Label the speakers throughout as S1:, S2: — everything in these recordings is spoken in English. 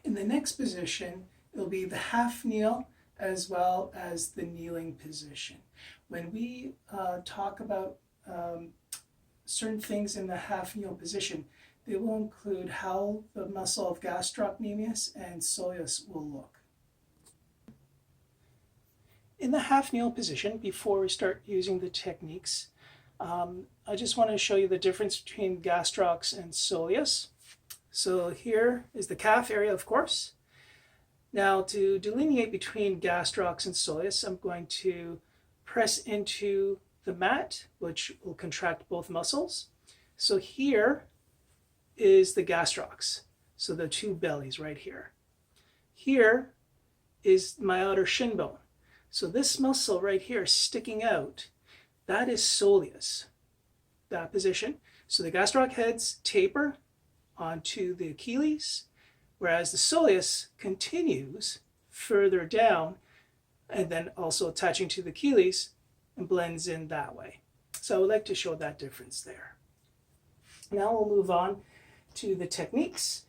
S1: In the next position, it'll be the half kneel as well as the kneeling position. When we talk about certain things in the half kneel position, they will include how the muscle of gastrocnemius and soleus will look. In the half kneel position, before we start using the techniques, I just want to show you the difference between gastrocs and soleus. So here is the calf area, of course. Now to delineate between gastrocs and soleus, I'm going to press into the mat, which will contract both muscles. So here is the gastrocs, so the two bellies right here. Here is my outer shin bone. So this muscle right here sticking out, that is soleus, that position. So the gastroc heads taper onto the Achilles, whereas the soleus continues further down and then also attaching to the Achilles and blends in that way. So I would like to show that difference there. Now we'll move on to the techniques.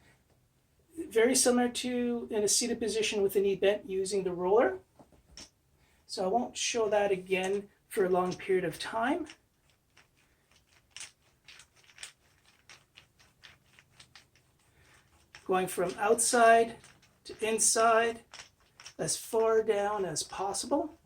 S1: Very similar to in a seated position with the knee bent using the roller. So I won't show that again for a long period of time. Going from outside to inside, as far down as possible.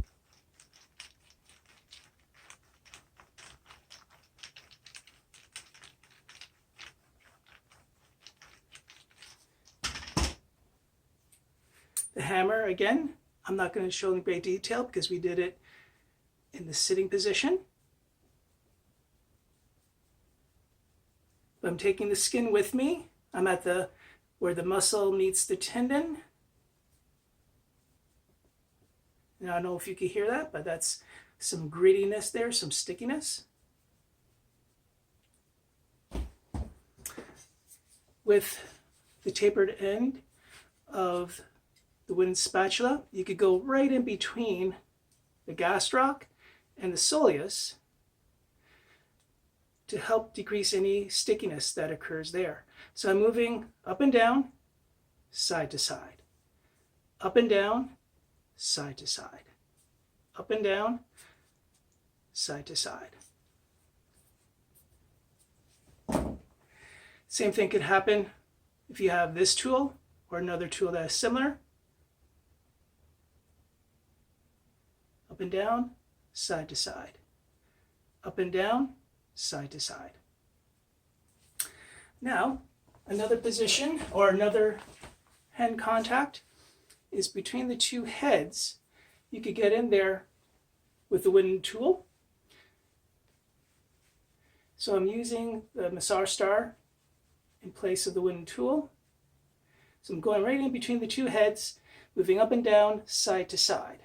S1: The hammer, again, I'm not going to show in great detail because we did it in the sitting position. But I'm taking the skin with me. I'm at where the muscle meets the tendon. Now, I don't know if you can hear that, but that's some grittiness there, some stickiness. With the tapered end of the wooden spatula, you could go right in between the gastroc and the soleus to help decrease any stickiness that occurs there. So I'm moving up and down, side to side, up and down, side to side, up and down, side to side. Same thing could happen if you have this tool or another tool that is similar. Up and down, side to side, up and down, side to side. Now, another position or another hand contact is between the two heads. You could get in there with the wooden tool. So I'm using the massage star in place of the wooden tool. So I'm going right in between the two heads, moving up and down, side to side.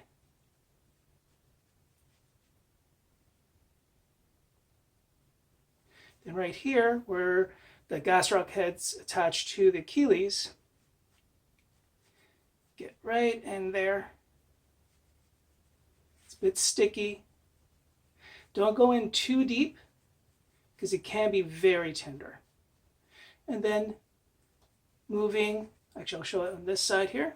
S1: And right here, where the gastroc head's attached to the Achilles, get right in there. It's a bit sticky. Don't go in too deep because it can be very tender. And then moving, actually I'll show it on this side here.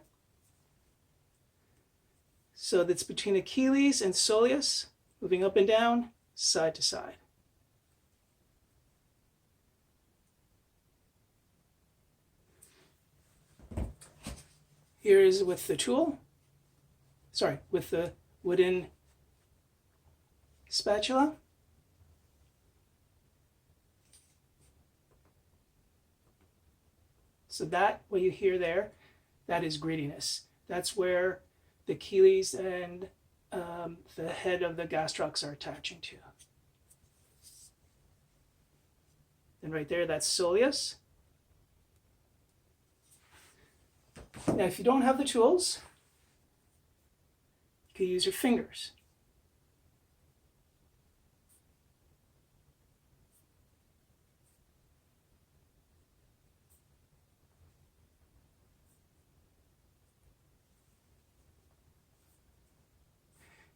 S1: So that's between Achilles and soleus, moving up and down, side to side. Here is with the tool, with the wooden spatula. So that, what you hear there, that is grittiness. That's where the Achilles and the head of the gastrocs are attaching to. And right there, that's soleus. Now, if you don't have the tools, you can use your fingers.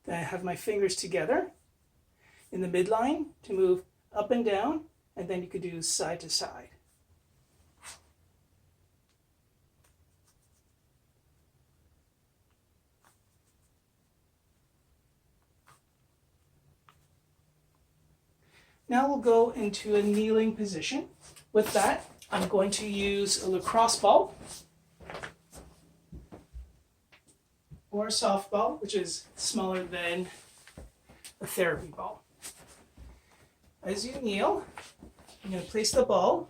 S1: Then I have my fingers together in the midline to move up and down, and then you could do side to side. Now we'll go into a kneeling position. With that, I'm going to use a lacrosse ball or a softball, which is smaller than a therapy ball. As you kneel, you're going to place the ball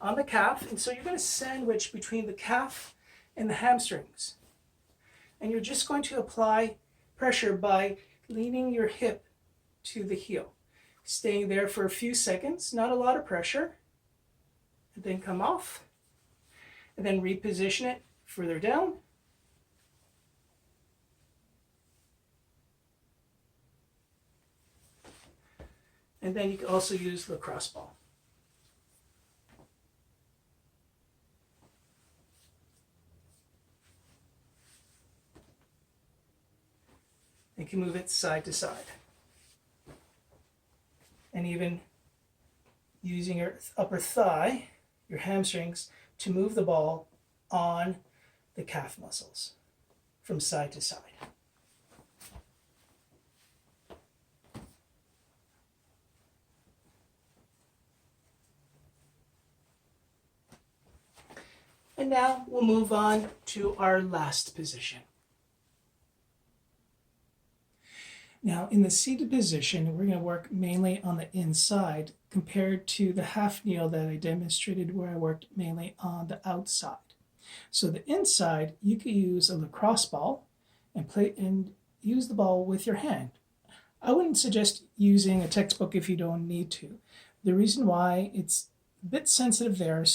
S1: on the calf, and so you're going to sandwich between the calf and the hamstrings. And you're just going to apply pressure by leaning your hip to the heel, staying there for a few seconds, not a lot of pressure, and then come off, and then reposition it further down. And then you can also use lacrosse ball. You can move it side to side. And even using your upper thigh, your hamstrings, to move the ball on the calf muscles from side to side. And now we'll move on to our last position. Now, in the seated position, we're going to work mainly on the inside compared to the half kneel that I demonstrated where I worked mainly on the outside. So the inside, you could use a lacrosse ball and use the ball with your hand. I wouldn't suggest using a textbook if you don't need to. The reason why, it's a bit sensitive there,